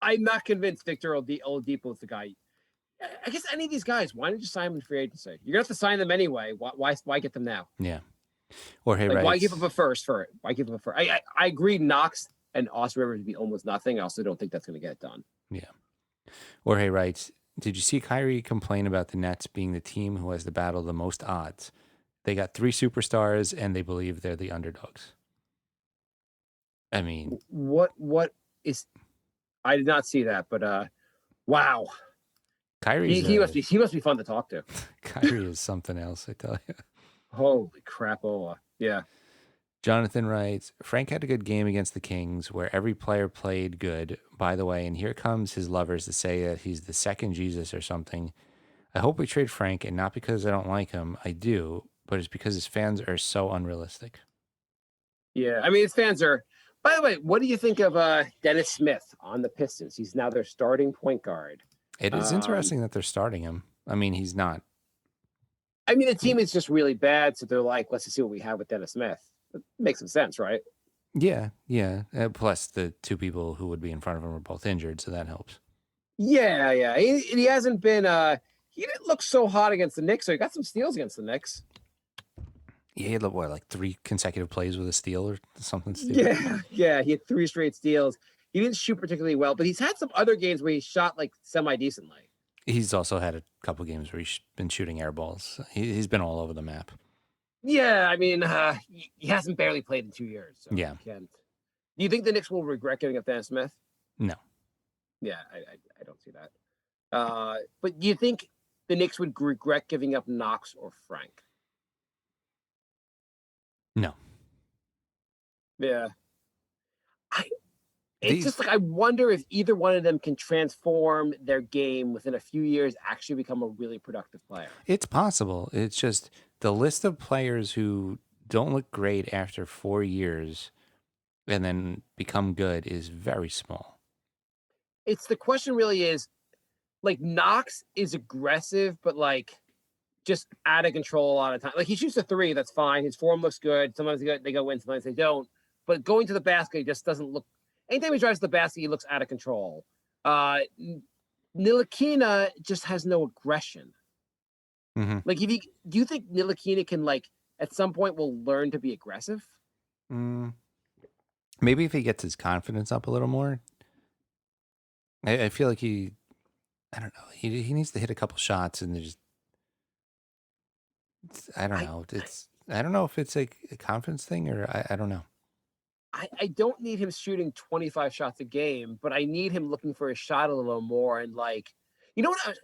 I'm not convinced Victor Oladipo is the guy. I guess any of these guys, why don't you sign them in free agency? You're going to have to sign them anyway. Why get them now? Yeah. Or hey, why give up a first for it? Why give them a first? I agree Knox and Austin Rivers would be almost nothing. I also don't think that's going to get it done. Yeah. Jorge writes, did you see Kyrie complain about the Nets being the team who has to battle the most odds? They got 3 superstars and they believe they're the underdogs. I mean, what is? I did not see that, but wow, Kyrie. He must be fun to talk to. Kyrie is something else, I tell you. Holy crapola! Yeah. Jonathan writes, Frank had a good game against the Kings where every player played good, by the way, and here comes his lovers to say that he's the second Jesus or something. I hope we trade Frank, and not because I don't like him. I do, but it's because his fans are so unrealistic. Yeah, I mean, his fans are... By the way, what do you think of Dennis Smith on the Pistons? He's now their starting point guard. It is interesting that they're starting him. I mean, he's not. I mean, the team is just really bad, so they're like, let's just see what we have with Dennis Smith. It makes some sense, right? Yeah. Plus, the 2 people who would be in front of him are both injured, so that helps. Yeah. He hasn't been... he didn't look so hot against the Knicks, so he got some steals against the Knicks. Yeah, he had, like 3 consecutive plays with a steal or something stupid. stupid. Yeah, he had 3 straight steals. He didn't shoot particularly well, but he's had some other games where he shot like semi-decently. He's also had a couple games where he's been shooting air balls. He's been all over the map. Yeah, I mean, he hasn't barely played in 2 years. So yeah. Do you think the Knicks will regret giving up Dennis Smith? No. Yeah, I don't see that. But do you think the Knicks would regret giving up Knox or Frank? No. Yeah. It's just like, I wonder if either one of them can transform their game within a few years, actually become a really productive player. It's possible. It's just the list of players who don't look great after 4 years and then become good is very small. It's the question really is, like, Knox is aggressive, but like just out of control a lot of time. Like, he shoots a 3, that's fine. His form looks good. Sometimes they go in, sometimes they don't. But going to the basket, he just doesn't look. Anytime he drives to the basket, he looks out of control. Ntilikina just has no aggression. Mm-hmm. Like, do you think Ntilikina can, like, at some point will learn to be aggressive? Maybe if he gets his confidence up a little more. I feel like I don't know. He needs to hit a couple shots and there's. I don't know. I don't know if it's a confidence thing or I don't know. I don't need him shooting 25 shots a game, but I need him looking for a shot a little more. And like, you know what?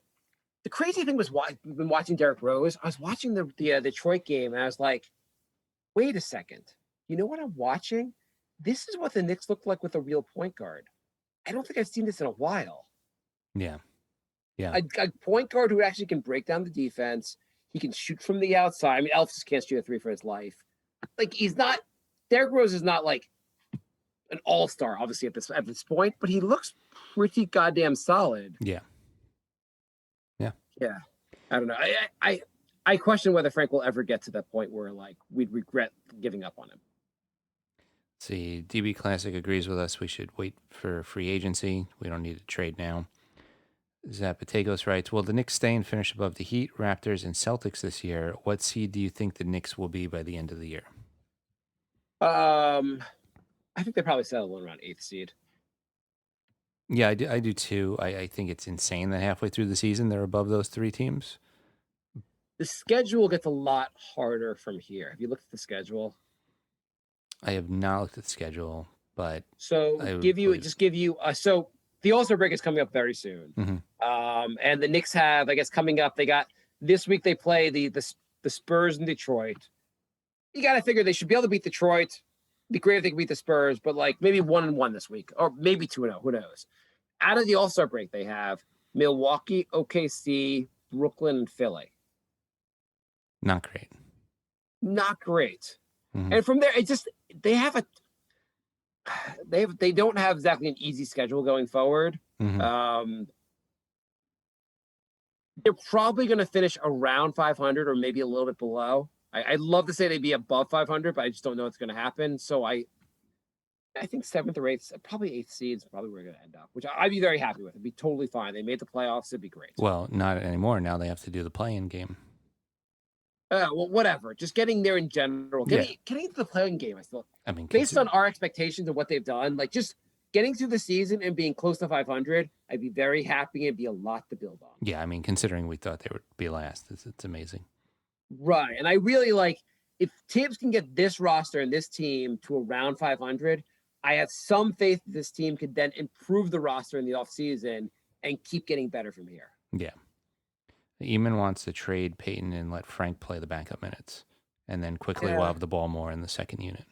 The crazy thing was, I've been watching Derrick Rose. I was watching the Detroit game, and I was like, wait a second. You know what I'm watching? This is what the Knicks look like with a real point guard. I don't think I've seen this in a while. Yeah. A point guard who actually can break down the defense. He can shoot from the outside. I mean, Elf just can't shoot a 3 for his life. Like, Derrick Rose is not like an all-star, obviously, at this point, but he looks pretty goddamn solid. Yeah. I don't know. I question whether Frank will ever get to that point where, like, we'd regret giving up on him. See, DB Classic agrees with us. We should wait for free agency. We don't need to trade now. Zapategos writes, will the Knicks stay and finish above the Heat, Raptors, and Celtics this year? What seed do you think the Knicks will be by the end of the year? I think they probably settle in around 8th seed. Yeah, I do too. I think it's insane that halfway through the season they're above those three teams. The schedule gets a lot harder from here. Have you looked at the schedule? I have not looked at the schedule, but So I would give you believe- so the All Star break is coming up very soon. And the Knicks have, I guess, coming up. They got this week. They play the Spurs in Detroit. You got to figure they should be able to beat Detroit. It'd be great if they could beat the Spurs, but like maybe 1-1 this week, or maybe 2-0. Who knows? Out of the All Star break, they have Milwaukee, OKC, Brooklyn, and Philly. Not great. Not great. Mhm. And from there, it just they don't have exactly an easy schedule going forward. Mhm. They're probably going to finish around 500 or maybe a little bit below. I'd love to say they'd be above 500, but I just don't know what's going to happen. So I think 7th or 8th, probably 8th seed is probably where we're going to end up, which I'd be very happy with. It'd be totally fine. They made the playoffs. It'd be great. Well, not anymore. Now they have to do the play-in game. Well, whatever. Just getting there in general. Getting to the playing game, I mean, based on our expectations of what they've done, like just getting through the season and being close to 500, I'd be very happy. It'd be a lot to build on. Yeah, I mean, considering we thought they would be last, it's amazing. Right. And I really like, if Tibbs can get this roster and this team to around 500, I have some faith that this team could then improve the roster in the offseason and keep getting better from here. Yeah. Eamon wants to trade Peyton and let Frank play the backup minutes, and then quickly we'll have the ball more in the second unit.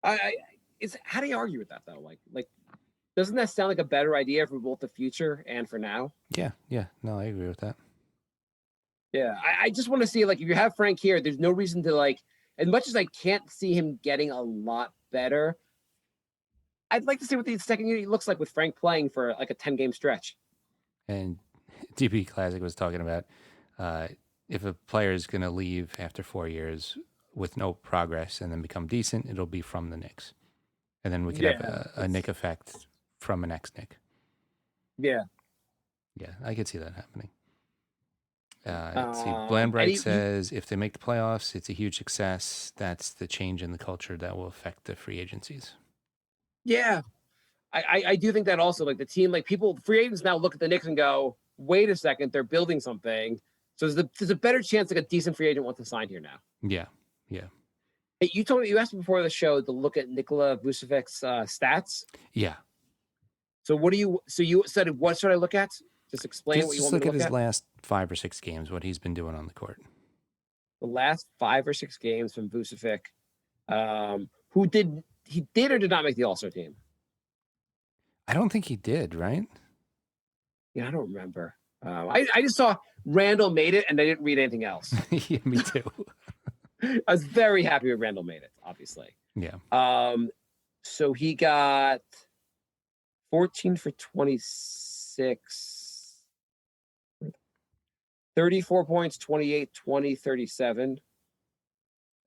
How do you argue with that though? Like, doesn't that sound like a better idea for both the future and for now? Yeah. No, I agree with that. Yeah, I just want to see, like, if you have Frank here, there's no reason to, like, as much as I can't see him getting a lot better, I'd like to see what the second unit looks like with Frank playing for like a 10-game stretch. And DB Classic was talking about if a player is going to leave after 4 years with no progress and then become decent, it'll be from the Knicks. And then we could have a Knick effect from an ex-Knick. Yeah. Yeah, I could see that happening. Let's see. Blandbright says if they make the playoffs, it's a huge success. That's the change in the culture that will affect the free agencies. Yeah. I do think that also, like, the team, like, free agents now look at the Knicks and go, wait a second, they're building something. So there's a better chance like a decent free agent wants to sign here now. Yeah. Hey, you asked me before the show to look at Nikola Vucevic's stats. Yeah. So you said, what should I look at? Just explain what you want me to look at. His last 5 or 6 games, what he's been doing on the court. The last 5 or 6 games from Vucevic, who did or did not make the All-Star team? I don't think he did, right? Yeah, I don't remember. I just saw Randle made it, and I didn't read anything else. Yeah, me too. I was very happy when Randle made it, obviously. Yeah. So he got 14 for 26. 34 points, 28, 20, 37.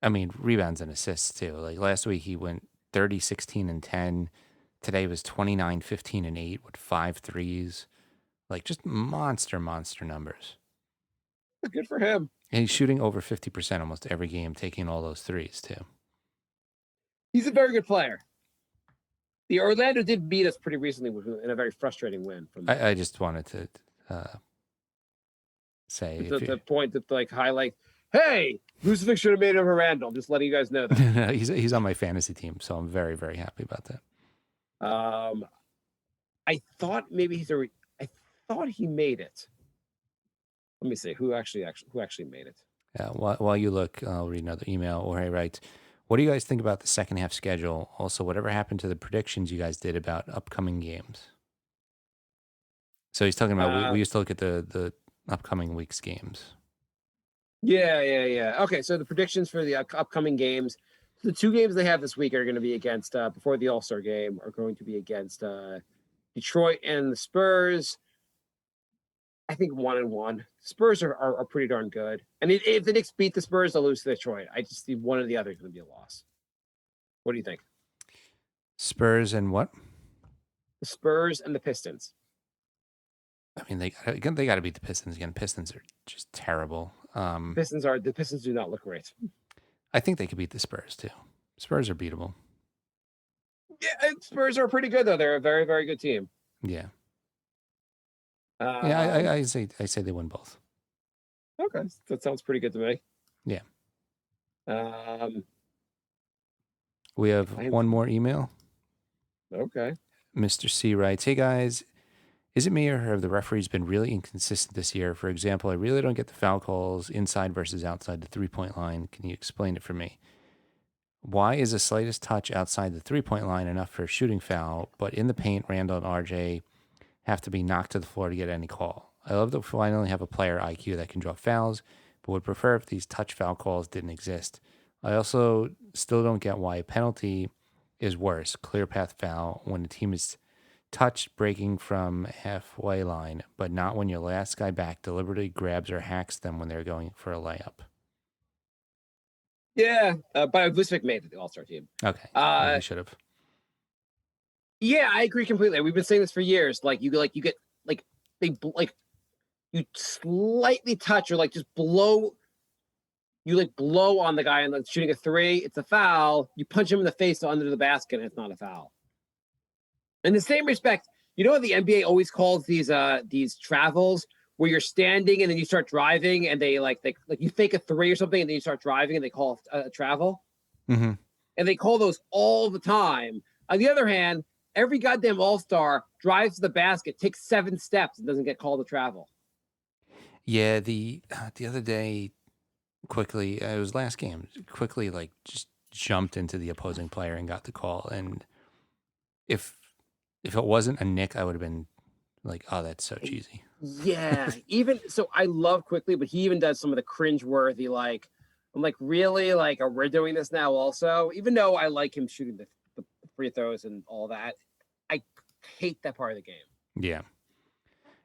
I mean, rebounds and assists too. Like last week, he went 30, 16, and 10. Today was 29, 15, and 8 with 5 threes. Like just monster numbers. Good for him. And he's shooting over 50% almost every game, taking all those threes too. He's a very good player. The Orlando did beat us pretty recently in a very frustrating win. I just wanted to say the point that, like, highlight, hey, Vucevic should have made it over Randle. Just letting you guys know that. he's on my fantasy team, so I'm very, very happy about that. I thought maybe I thought he made it. Let me see who actually made it. Yeah. While you look, I'll read another email. Jorge writes, "What do you guys think about the second half schedule? Also, whatever happened to the predictions you guys did about upcoming games?" So he's talking about we used to look at the upcoming week's games. Yeah. Okay, so the predictions for the upcoming games, the 2 games they have this week are going to be against before the All-Star game are going to be against Detroit and the Spurs. I think 1-1. Spurs are pretty darn good. And if the Knicks beat the Spurs, they'll lose to Detroit. I just think one or the other is going to be a loss. What do you think? Spurs and what? The Spurs and the Pistons. I mean, they got to beat the Pistons again. Pistons are just terrible. The Pistons do not look great. I think they could beat the Spurs too. Spurs are beatable. Yeah, and Spurs are pretty good though. They're a very, very good team. Yeah, yeah. Um, I say they win both. okay, that sounds pretty good to me. Yeah. Um, We have one more email. okay. Mr. C writes, "Hey guys, is it me or have the referees been really inconsistent this year? For example, I really don't get the foul calls inside versus outside the 3-point line. Can you explain it for me? Why is the slightest touch outside the 3-point line enough for a shooting foul, but in the paint, Randle and RJ have to be knocked to the floor to get any call? I love that we finally have a player IQ that can draw fouls, but would prefer if these touch foul calls didn't exist. I also still don't get why a penalty is worse, clear path foul, when the team is touched breaking from halfway line, but not when your last guy back deliberately grabs or hacks them when they're going for a layup." Yeah, but Vucevic made the All Star team. Okay, I should have. Yeah, I agree completely. We've been saying this for years. You get you slightly touch or just blow. You blow on the guy and then shooting a three. It's a foul. You punch him in the face under the basket, and it's not a foul. In the same respect, you know what the NBA always calls these travels where you're standing and then you start driving and they you fake a three or something and then you start driving and they call it a travel. Mm-hmm. And they call those all the time. On the other hand, every goddamn All-Star drives to the basket, takes 7 steps, and doesn't get called a travel. Yeah, the other day, quickly, it was last game, quickly just jumped into the opposing player and got the call. And if it wasn't a Nick, I would have been like, oh, that's so cheesy. Yeah, even so, I love Quickly, but he even does some of the cringe-worthy, I'm like, really? Are we doing this now also? Even though I like him shooting the free throws and all that, I hate that part of the game. Yeah.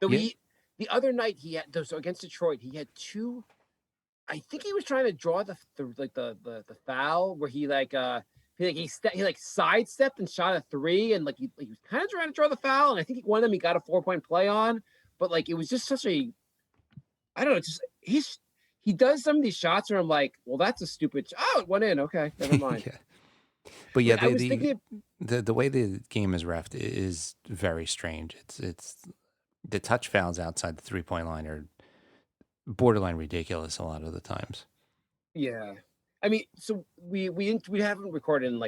So Yeah. the other night so against Detroit, he had 2. I think he was trying to draw the foul where he sidestepped and shot a 3 and he was kind of trying to draw the foul, and I think one of them he got a 4-point play on, but it was just such a, I don't know, just he does some of these shots where I'm like, well, that's a stupid it went in, okay, never mind. Yeah. But yeah, I was thinking the way the game is reffed is very strange. It's the touch fouls outside the 3-point line are borderline ridiculous a lot of the times. yeah. I mean, so we haven't recorded in I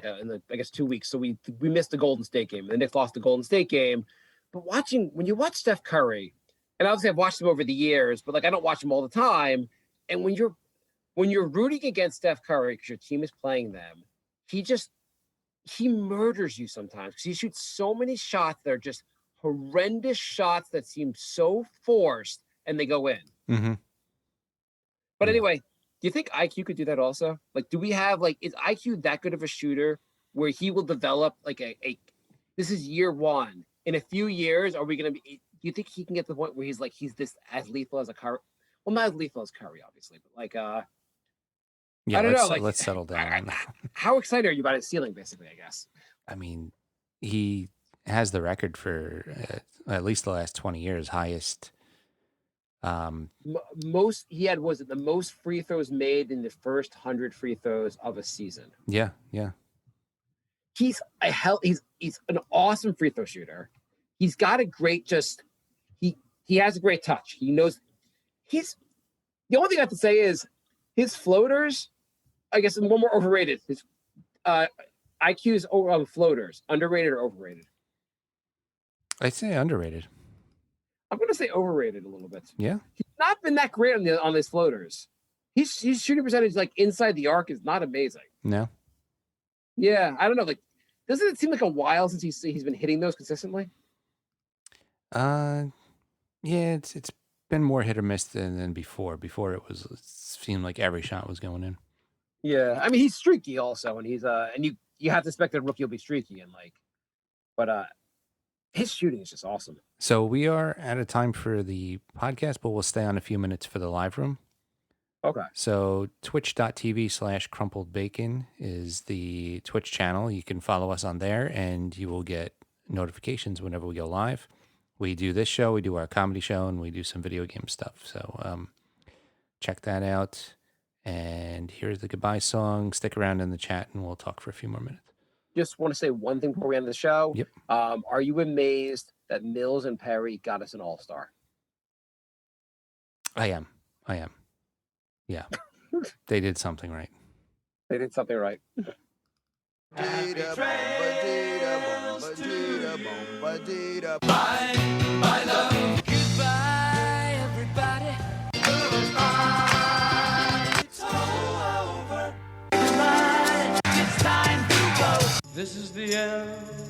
guess 2 weeks, so we missed the Golden State game. The Knicks lost the Golden State game, but when you watch Steph Curry, and obviously I've watched him over the years, but I don't watch him all the time. And when you're rooting against Steph Curry because your team is playing them, he murders you sometimes because he shoots so many shots that are just horrendous shots that seem so forced and they go in. Mm-hmm. But anyway, do you think IQ could do that also? Do we have is IQ that good of a shooter where he will develop this is year 1. In a few years, are we going to be? Do you think he can get to the point where he's this as lethal as a Curry? Well, not as lethal as Curry, obviously, but yeah, I don't know. Let's settle down. How excited are you about his ceiling? Basically, I guess. I mean, he has the record for at least the last 20 years, highest. Most he had was it the most free throws made in the first 100 free throws of a season. Yeah, yeah. He's an awesome free throw shooter. He's got a great he has a great touch. He knows the only thing I have to say is his floaters, I guess, one more overrated. His IQ's floaters, underrated or overrated? I'd say underrated. I'm going to say overrated a little bit. Yeah. He's not been that great on his floaters. His shooting percentage inside the arc is not amazing. No. Yeah, I don't know. Doesn't it seem like a while since he's been hitting those consistently? Yeah, it's been more hit or miss than before. Before it seemed like every shot was going in. Yeah, I mean he's streaky also, and he's and you have to expect that a rookie will be streaky but his shooting is just awesome. So we are out of time for the podcast, but we'll stay on a few minutes for the live room. Okay. So twitch.tv/crumpledbacon is the Twitch channel. You can follow us on there and you will get notifications whenever we go live. we do this show, we do our comedy show, and we do some video game stuff. So check that out. And here's the goodbye song. Stick around in the chat, and we'll talk for a few more minutes. Just want to say one thing before we end the show. Yep. Are you amazed that Mills and Perry got us an All-Star? I am. Yeah. They did something right. They did something right. Goodbye, everybody. It's all over. Goodbye. It's time to go. This is the end.